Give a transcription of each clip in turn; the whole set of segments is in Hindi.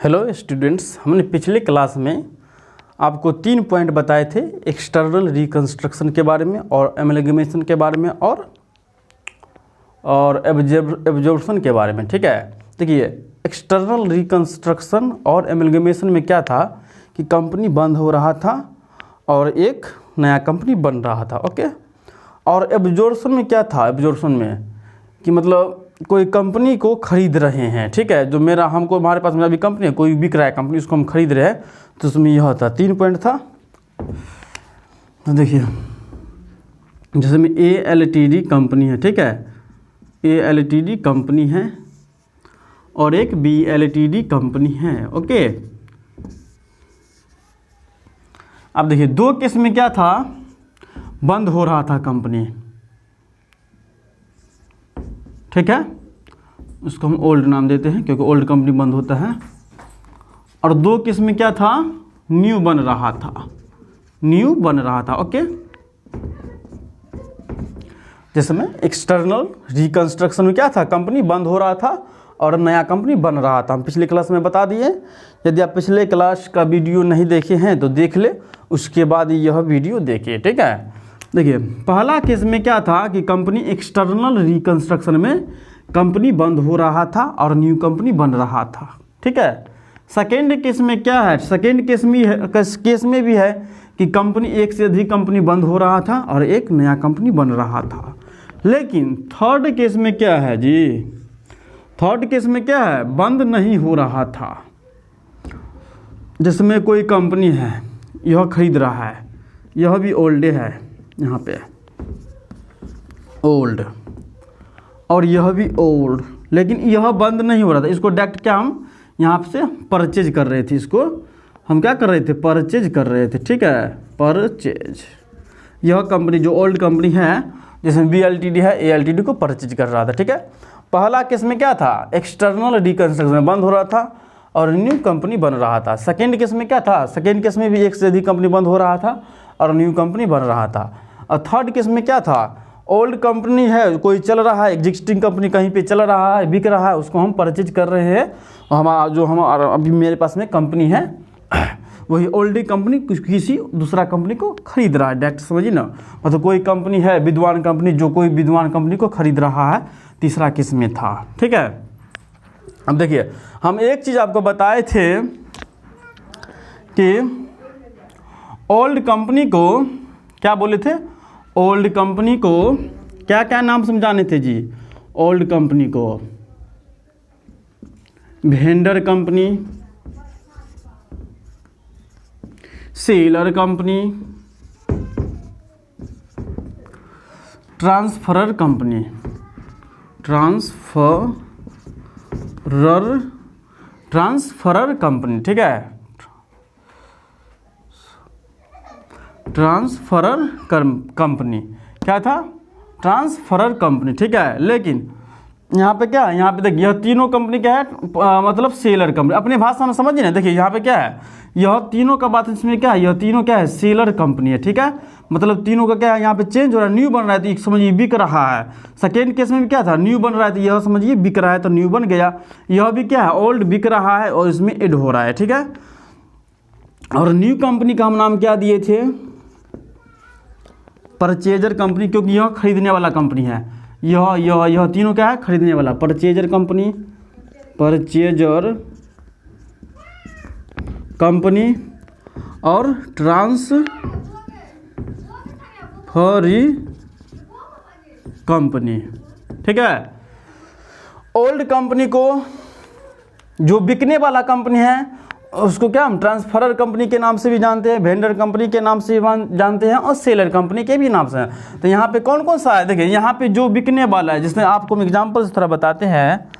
हेलो स्टूडेंट्स, हमने पिछले क्लास में आपको 3 पॉइंट बताए थे एक्सटर्नल रिकंस्ट्रक्शन के बारे में और एमलगमेशन के बारे में और एब्जॉर्प्शन के बारे में। ठीक है, देखिए एक्सटर्नल रिकंस्ट्रक्शन और एमलगमेशन में क्या था कि कंपनी बंद हो रहा था और एक नया कंपनी बन रहा था। ओके, और एब्जॉर्प्शन में क्या था? एब्जॉर्प्शन में कि मतलब कोई कंपनी को खरीद रहे हैं। ठीक है, जो हमारे पास में अभी कंपनी है, कोई बिक रहा है कंपनी, उसको हम खरीद रहे हैं, तो उसमें यह था 3 पॉइंट था। देखिए जैसे में ALTD कंपनी है, ठीक है, ALTD कंपनी है और एक BLTD कंपनी है। ओके, अब देखिए 2 केस में क्या था, बंद हो रहा था कंपनी। ठीक है, उसको हम ओल्ड नाम देते हैं क्योंकि ओल्ड कंपनी बंद होता है। और 2 केस में क्या था, न्यू बन रहा था, न्यू बन रहा था। ओके, जैसे में एक्सटर्नल रिकंस्ट्रक्शन में क्या था, कंपनी बंद हो रहा था और नया कंपनी बन रहा था। हम पिछले क्लास में बता दिए, यदि आप पिछले क्लास का वीडियो नहीं देखे हैं तो देख ले, उसके बाद यह वीडियो देखिए। ठीक है, देखिए पहला केस में क्या था कि कंपनी एक्सटर्नल रिकंस्ट्रक्शन में कंपनी बंद हो रहा था और न्यू कंपनी बन रहा था। ठीक है, सेकेंड केस में क्या है, सेकेंड केस में भी है कि कंपनी एक से अधिक कंपनी बंद हो रहा था और एक नया कंपनी बन रहा था। लेकिन थर्ड केस में क्या है जी, थर्ड केस में क्या है, बंद नहीं हो रहा था। जिसमें कोई कंपनी है, यह खरीद रहा है, यह भी ओल्ड है, यहाँ पे ओल्ड और यह भी ओल्ड, लेकिन यह बंद नहीं हो रहा था। इसको डायरेक्ट क्या हम यहाँ से परचेज कर रहे थे, इसको हम क्या कर रहे थे, परचेज कर रहे थे। ठीक है, परचेज। यह कंपनी जो ओल्ड कंपनी है जिसमें BLTD है, ALTD को परचेज कर रहा था। ठीक है, पहला केस में क्या था, एक्सटर्नल रिकंस्ट्रक्शन में बंद हो रहा था और न्यू कंपनी बन रहा था। सेकेंड केस में क्या था, सेकेंड केस में भी एक से अधिक कंपनी बंद हो रहा था और न्यू कंपनी बन रहा था। और थर्ड केस में क्या था, ओल्ड कंपनी है, कोई चल रहा है, एग्जिस्टिंग कंपनी कहीं पे चल रहा है, बिक रहा है, उसको हम परचेज कर रहे हैं। हम अभी मेरे पास में कंपनी है, वही ओल्ड कंपनी किसी दूसरा कंपनी को खरीद रहा है। डायरेक्ट समझिए ना, मतलब कोई कंपनी है विद्वान कंपनी, जो कोई विद्वान कंपनी को खरीद रहा है, तीसरा केस में था। ठीक है, अब देखिए हम एक चीज़ आपको बताए थे कि ओल्ड कंपनी को क्या बोले थे, ओल्ड कंपनी को क्या क्या नाम समझाने थे जी, ओल्ड कंपनी को vendor company, seller company, transferor company, transferor company. ठीक है, ट्रांसफरर कंपनी क्या था, ट्रांसफरर कंपनी। ठीक है, लेकिन यहाँ पे क्या है, यहाँ पे देखिए यह तीनों कंपनी क्या है, मतलब सेलर कंपनी। अपनी भाषा में समझिए ना, देखिए यहाँ पे क्या है, यह तीनों का बात इसमें क्या है, यह तीनों क्या है, सेलर कंपनी है। ठीक है, मतलब तीनों का क्या है, यहाँ पे चेंज हो रहा है, न्यू बन रहा है, तो समझिए बिक रहा है। सेकेंड केस में भी क्या था, न्यू बन रहा है, तो यह समझिए बिक रहा है, तो न्यू बन गया। यह भी क्या है, ओल्ड बिक रहा है और इसमें एड हो रहा है। ठीक है, और न्यू कंपनी का हम नाम क्या दिए थे, परचेजर कंपनी, क्योंकि यह खरीदने वाला कंपनी है। यह तीनों क्या है, खरीदने वाला, परचेजर कंपनी, परचेजर कंपनी और ट्रांसफरी कंपनी। ठीक है, ओल्ड कंपनी को जो बिकने वाला कंपनी है उसको क्या हम ट्रांसफरर कंपनी के नाम से भी जानते हैं, वेंडर कंपनी के नाम से भी जानते हैं और सेलर कंपनी के भी नाम से हैं। तो यहाँ पे कौन कौन सा है, देखिए यहाँ पे जो बिकने वाला है, जिसमें आपको हम एग्जाम्पल इस तरह बताते हैं।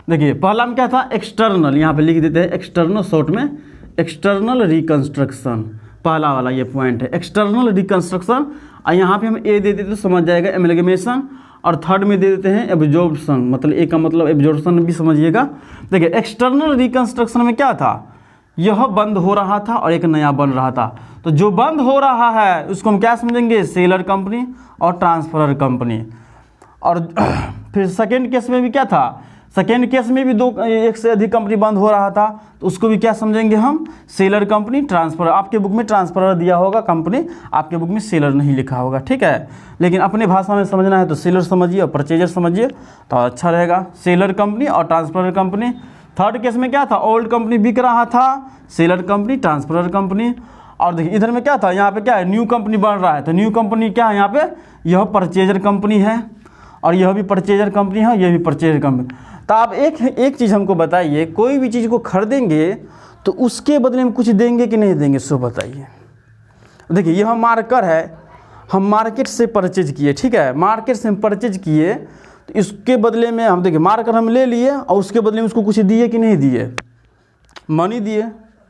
देखिए पहला में क्या था, एक्सटर्नल, यहाँ पे लिख देते हैं एक्सटर्नल, शॉर्ट में एक्सटर्नल रिकंस्ट्रक्शन, पहला वाला ये पॉइंट है एक्सटर्नल रिकंस्ट्रक्शन। और यहाँ पे हम ए दे देते तो समझ जाएगा एमलगमेशन, और थर्ड में दे देते हैं एब्जॉर्प्शन, मतलब ए का मतलब एब्जॉर्प्शन भी समझिएगा। देखिए एक्सटर्नल रिकंस्ट्रक्शन में क्या था, यह बंद हो रहा था और एक नया बन रहा था। तो जो बंद हो रहा है उसको हम क्या समझेंगे, सेलर कंपनी और ट्रांसफरर कंपनी। और फिर सेकेंड केस में भी क्या था, सेकेंड केस में भी एक से अधिक कंपनी बंद हो रहा था, तो उसको भी क्या समझेंगे हम, सेलर कंपनी ट्रांसफर। आपके बुक में ट्रांसफर दिया होगा कंपनी, आपके बुक में सेलर नहीं लिखा होगा, ठीक है। लेकिन अपने भाषा में समझना है तो सेलर समझिए और परचेजर समझिए तो अच्छा रहेगा, सेलर कंपनी और ट्रांसफर कंपनी। थर्ड केस में क्या था, ओल्ड कंपनी बिक रहा था, सेलर कंपनी ट्रांसफर कंपनी। और देखिए इधर में क्या था, यहाँ पे क्या है, न्यू कंपनी बन रहा है, तो न्यू कंपनी क्या है यहाँ पे, यह परचेजर कंपनी है और यह भी परचेजर कंपनी है, यह भी परचेजर कंपनी। तो आप एक चीज़ हमको बताइए, कोई भी चीज़ को खरीदेंगे तो उसके बदले में कुछ देंगे कि नहीं देंगे, सो बताइए। देखिए यह मार्कर है, हम मार्केट से परचेज किए, ठीक है, मार्केट से हम परचेज किए, तो इसके बदले में हम देखिए मार्कर हम ले लिए और उसके बदले में उसको कुछ दिए कि नहीं दिए, मनी दिए,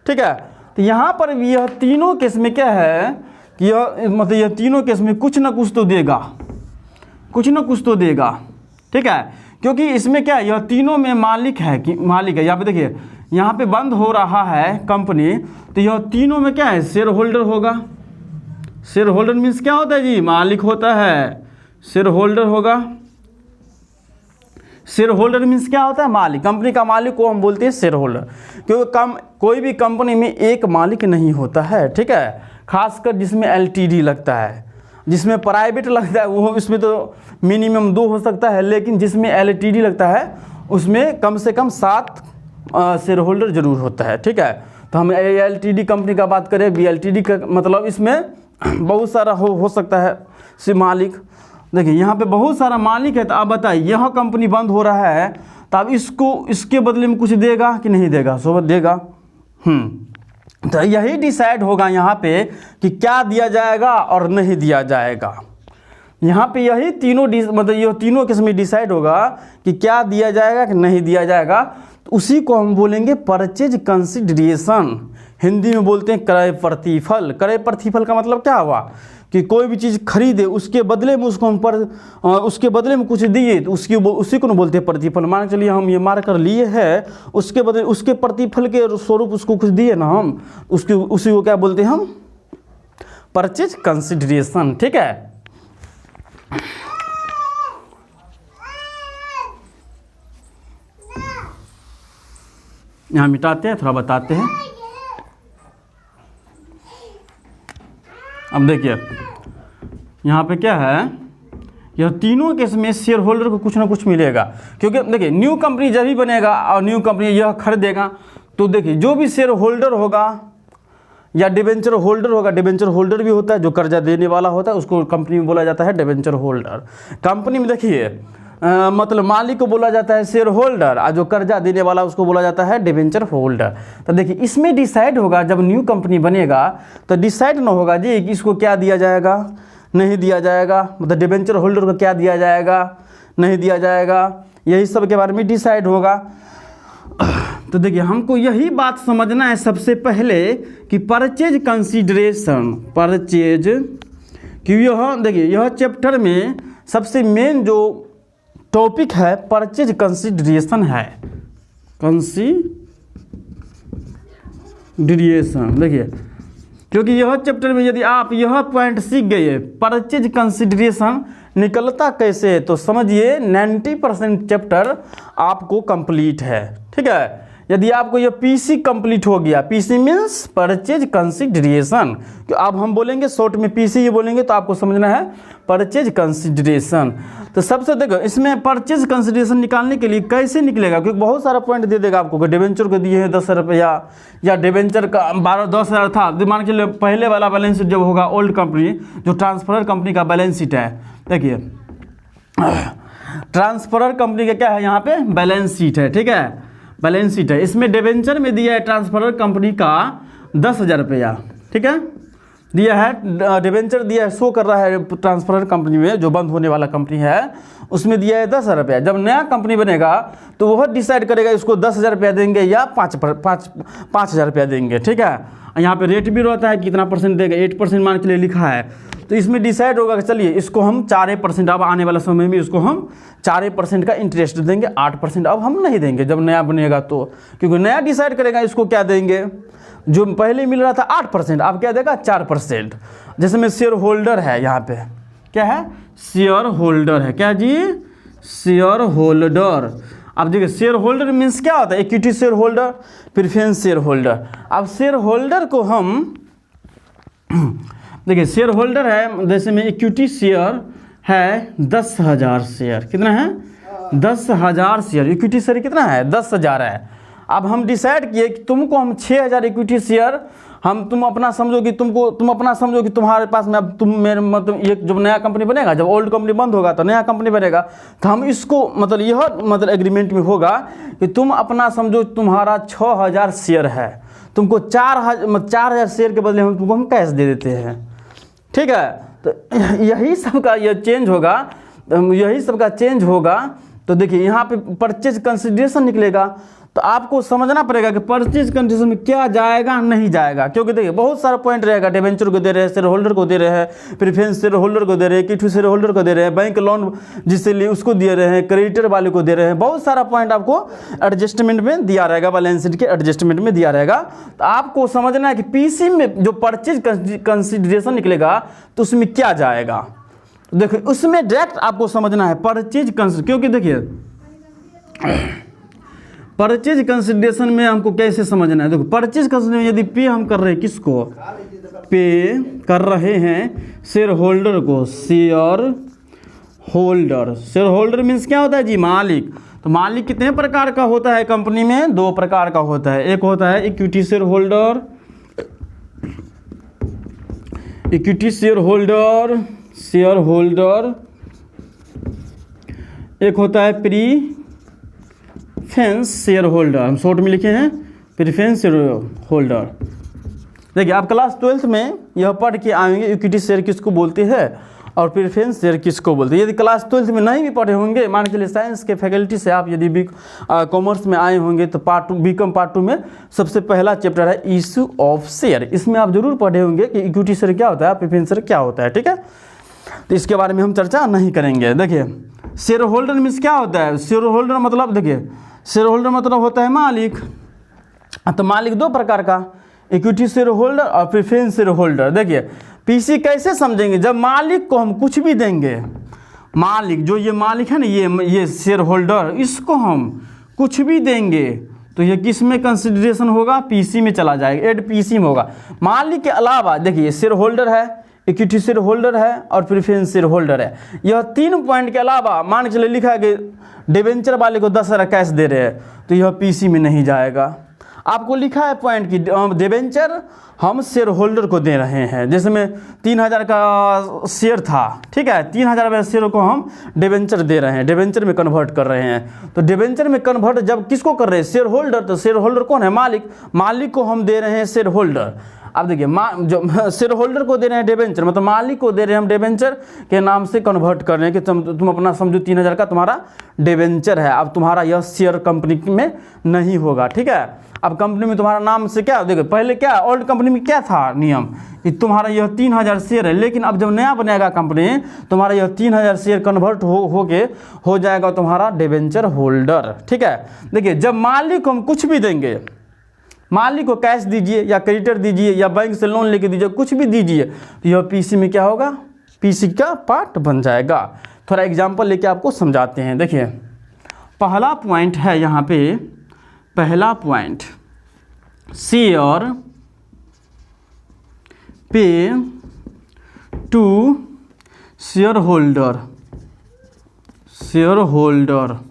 ठीक है। तो यहाँ पर भी यह तीनों केस में क्या है कि यह मतलब यह तीनों केस में कुछ ना कुछ तो देगा, कुछ ना कुछ तो देगा, ठीक है, क्योंकि इसमें क्या है, यह तीनों में मालिक है कि मालिक है। यहाँ पे देखिए, यहाँ पे बंद हो रहा है कंपनी, तो यह तीनों में क्या है, शेयर होल्डर होगा। शेयर होल्डर मीन्स क्या होता है जी, मालिक होता है, शेयर होल्डर होगा। शेयर होल्डर मीन्स क्या होता है, मालिक, कंपनी का मालिक को हम बोलते हैं शेयर होल्डर, क्योंकि कोई भी कंपनी में एक मालिक नहीं होता है, ठीक है, खासकर जिसमें एलटीडी लगता है, जिसमें प्राइवेट लगता है वो इसमें तो मिनिमम 2 हो सकता है, लेकिन जिसमें एलटीडी लगता है उसमें कम से कम 7 शेयर होल्डर जरूर होता है, ठीक है। तो हम एलटीडी कंपनी का बात करें, बीएलटीडी का मतलब इसमें बहुत सारा हो सकता है से मालिक। देखिए यहाँ पे बहुत सारा मालिक है, तो आप बताइए यह कंपनी बंद हो रहा है तो अब इसके बदले में कुछ देगा कि नहीं देगा, सो देगा। तो यही डिसाइड होगा यहाँ पे कि क्या दिया जाएगा और नहीं दिया जाएगा। यहाँ पे यही तीनों मतलब ये तीनों केस में डिसाइड होगा कि क्या दिया जाएगा कि नहीं दिया जाएगा। तो उसी को हम बोलेंगे परचेज कंसिडरेशन, हिंदी में बोलते हैं क्रय प्रतिफल। क्रय प्रतिफल का मतलब क्या हुआ कि कोई भी चीज़ खरीदे उसके बदले में उसको हम उसके बदले में कुछ दिए तो उसी को बोलते हैं प्रतिफल। मान के चलिए हम ये मार्कर लिए हैं, उसके बदले उसके प्रतिफल के स्वरूप उसको कुछ दिए ना हम, उसी को क्या बोलते हैं हम, परचेज कंसिडरेशन, ठीक है। यहाँ मिटाते हैं, थोड़ा बताते हैं। अब देखिए यहाँ पे क्या है, यह तीनों केस में शेयर होल्डर को कुछ ना कुछ मिलेगा, क्योंकि देखिए न्यू कंपनी जब भी बनेगा और न्यू कंपनी यह खरीदेगा, तो देखिए जो भी शेयर होल्डर होगा या डिबेंचर होल्डर होगा, डिबेंचर होल्डर भी होता है जो कर्जा देने वाला होता है, उसको कंपनी में बोला जाता है डिबेंचर होल्डर। कंपनी में देखिए मतलब मालिक को बोला जाता है शेयर होल्डर, और जो कर्जा देने वाला उसको बोला जाता है डिबेंचर होल्डर। तो देखिए इसमें डिसाइड होगा, जब न्यू कंपनी बनेगा तो डिसाइड ना होगा जी कि इसको क्या दिया जाएगा नहीं दिया जाएगा, मतलब डिबेंचर होल्डर को क्या दिया जाएगा नहीं दिया जाएगा, यही सब के बारे में डिसाइड होगा। तो देखिए हमको यही बात समझना है सबसे पहले कि परचेज कंसीडरेशन, परचेज कि यह देखिए यह चैप्टर में सबसे मेन जो टॉपिक है परचेज कंसीडरेशन है, कंसीडरेशन। देखिए क्योंकि यह चैप्टर में यदि आप यह पॉइंट सीख गए, परचेज कंसीडरेशन निकलता कैसे है, तो समझिए 90% चैप्टर आपको कंप्लीट है, ठीक है। यदि आपको यह पीसी कंप्लीट हो गया, पीसी मीन्स परचेज कंसीडरेशन, तो अब हम बोलेंगे शॉर्ट में पीसी ही बोलेंगे, तो आपको समझना है परचेज कंसीडरेशन। तो सबसे देखो इसमें परचेज कंसीडरेशन निकालने के लिए कैसे निकलेगा, क्योंकि बहुत सारा पॉइंट दे देगा आपको कि डिबेंचर को दिए हैं 10 रुपया या डिबेंचर का 12-10 था, मान के लिए पहले वाला बैलेंस शीट जब होगा ओल्ड कंपनी जो ट्रांसफर कंपनी का बैलेंस शीट है, देखिए ट्रांसफर कंपनी का क्या है यहाँ पे बैलेंस शीट है, ठीक है, बैलेंस शीट है। इसमें डिबेंचर में दिया है ट्रांसफर कंपनी का 10,000 रुपया, ठीक है, दिया है डिबेंचर दिया है, शो कर रहा है ट्रांसफर कंपनी में जो बंद होने वाला कंपनी है उसमें दिया है 10,000 रुपया। जब नया कंपनी बनेगा तो वह डिसाइड करेगा इसको 10,000 रुपया देंगे या 5,000 रुपया देंगे, ठीक है। यहाँ पे रेट भी रहता है कितना परसेंट देगा, 8% मान के लिए लिखा है, तो इसमें डिसाइड होगा कि चलिए इसको हम 4%, अब आने वाला समय में इसको हम 4% का इंटरेस्ट देंगे, 8% अब हम नहीं देंगे जब नया बनेगा, तो क्योंकि नया डिसाइड करेगा इसको क्या देंगे, जो पहले मिल रहा था 8% अब क्या देगा 4%। जैसे में शेयर होल्डर है, यहाँ पे क्या है शेयर होल्डर है, क्या जी शेयर होल्डर, अब देखिए शेयर होल्डर मीन्स क्या होता है, equity share holder, preference share holder. अब शेयर होल्डर को हम देखिए शेयर होल्डर है, जैसे में इक्विटी शेयर है 10,000 शेयर, कितना है 10,000 शेयर, इक्विटी शेयर कितना है 10,000 है। अब हम डिसाइड किए कि तुमको हम 6,000 इक्विटी शेयर तुम अपना समझो कि तुम अपना समझो कि तुम्हारे पास में अब तुम मेरे मतलब ये जब नया कंपनी बनेगा, जब ओल्ड कंपनी बंद होगा तो नया कंपनी बनेगा, तो हम इसको मतलब यह मतलब एग्रीमेंट में होगा कि तुम अपना समझो तुम्हारा 6,000 शेयर है, तुमको 4,000 शेयर के बदले तुमको हम कैश दे देते हैं, ठीक है। तो यही सबका ये चेंज होगा, यही सबका चेंज होगा। तो देखिए यहाँ पे परचेज कंसिडरेशन निकलेगा, तो आपको समझना पड़ेगा कि परचेज कंसिडरेशन में क्या जाएगा नहीं जाएगा, क्योंकि देखिए बहुत सारा पॉइंट रहेगा, डिबेंचर को दे रहे हैं, शेयर होल्डर को दे रहे हैं, प्रेफरेंस शेयर होल्डर को दे रहे हैं, इक्विटी शेयर होल्डर को दे रहे हैं, बैंक लोन जिससे लिए उसको दे रहे हैं, क्रेडिटर वाले को दे रहे हैं, बहुत सारा पॉइंट आपको एडजस्टमेंट में दिया रहेगा, बैलेंस शीट के एडजस्टमेंट में दिया रहेगा। तो आपको समझना है कि पीसी में जो परचेज कंसिडरेशन निकलेगा तो उसमें क्या जाएगा, देखिए उसमें डायरेक्ट आपको समझना है परचेज कंसिडरेशन, क्योंकि देखिए परचेज कंसिडरेशन में हमको कैसे समझना है। देखो परचेज कंसिडरेशन यदि पे हम कर रहे हैं, किसको पे कर रहे हैं, शेयर होल्डर को, share holder, share holder means क्या होता है जी मालिक। तो मालिक कितने प्रकार का होता है कंपनी में, 2 प्रकार का होता है, एक होता है equity share holder, equity share holder, share holder, एक होता है प्रेफरेंस शेयर होल्डर, हम शॉर्ट में लिखे हैं प्रेफरेंस शेयर होल्डर। देखिए आप क्लास 12th में यह पढ़ के आएंगे इक्विटी शेयर किसको बोलते हैं और प्रेफरेंस शेयर किसको बोलते हैं। यदि क्लास 12th में नहीं भी पढ़े होंगे, मान के चलिए साइंस के फैकल्टी से आप यदि कॉमर्स में आए होंगे तो बीकॉम पार्ट 2 में सबसे पहला चैप्टर है इशू ऑफ शेयर, इसमें आप जरूर पढ़े होंगे कि इक्विटी शेयर क्या होता है, प्रेफरेंस शेयर क्या होता है, ठीक है। तो इसके बारे में हम चर्चा नहीं करेंगे। देखिए शेयर होल्डर मीन्स क्या होता है, शेयर होल्डर मतलब देखिए शेयर होल्डर मतलब होता है मालिक। तो मालिक 2 प्रकार का, इक्विटी शेयर होल्डर और प्रेफरेंस शेयर होल्डर। देखिए पीसी कैसे समझेंगे, जब मालिक को हम कुछ भी देंगे, मालिक जो ये मालिक है ना, ये शेयर होल्डर, इसको हम कुछ भी देंगे तो ये किस में कंसिडरेशन होगा, पीसी में चला जाएगा, एड पीसी में होगा। मालिक के अलावा देखिए शेयर होल्डर है, इक्विटी शेयर होल्डर है और प्रेफरेंस शेयर होल्डर है। यह 3 पॉइंट के अलावा मान के चलिए लिखा है कि डिबेंचर वाले को 10,000 कैश दे रहे हैं, तो यह पीसी में नहीं जाएगा। आपको लिखा है पॉइंट की डिबेंचर हम शेयर होल्डर को दे रहे हैं, जैसे में 3,000 का शेयर था, ठीक है, 3,000 शेयर को हम डिबेंचर दे रहे हैं, डिबेंचर में कन्वर्ट कर रहे हैं। तो डिबेंचर में कन्वर्ट जब किसको कर रहे हैं, शेयर होल्डर, तो शेयर होल्डर कौन है, मालिक, मालिक को हम दे रहे हैं शेयर होल्डर। अब देखिए जो शेयर होल्डर को दे रहे हैं डिबेंचर, मतलब मालिक को दे रहे हैं हम डिबेंचर के नाम से कन्वर्ट कर रहे हैं कि तुम अपना समझो 3,000 का तुम्हारा डिबेंचर है, अब तुम्हारा यह शेयर कंपनी में नहीं होगा, ठीक है। अब कंपनी में तुम्हारा नाम से क्या, देखो पहले क्या ओल्ड कंपनी में क्या था नियम कि तुम्हारा यह 3,000 शेयर है, लेकिन अब जब नया बनेगा कंपनी तुम्हारा यह 3,000 शेयर कन्वर्ट हो जाएगा तुम्हारा डिबेंचर होल्डर, ठीक है। देखिए जब मालिक को हम कुछ भी देंगे, मालिक को कैश दीजिए या क्रेडिटर दीजिए या बैंक से लोन लेके दीजिए, कुछ भी दीजिए, तो यह पीसी में क्या होगा, पीसी का पार्ट बन जाएगा। थोड़ा एग्जांपल लेके आपको समझाते हैं। देखिए पहला पॉइंट है यहाँ पे, पहला पॉइंट शेयर पे टू शेयर होल्डर, शेयर होल्डर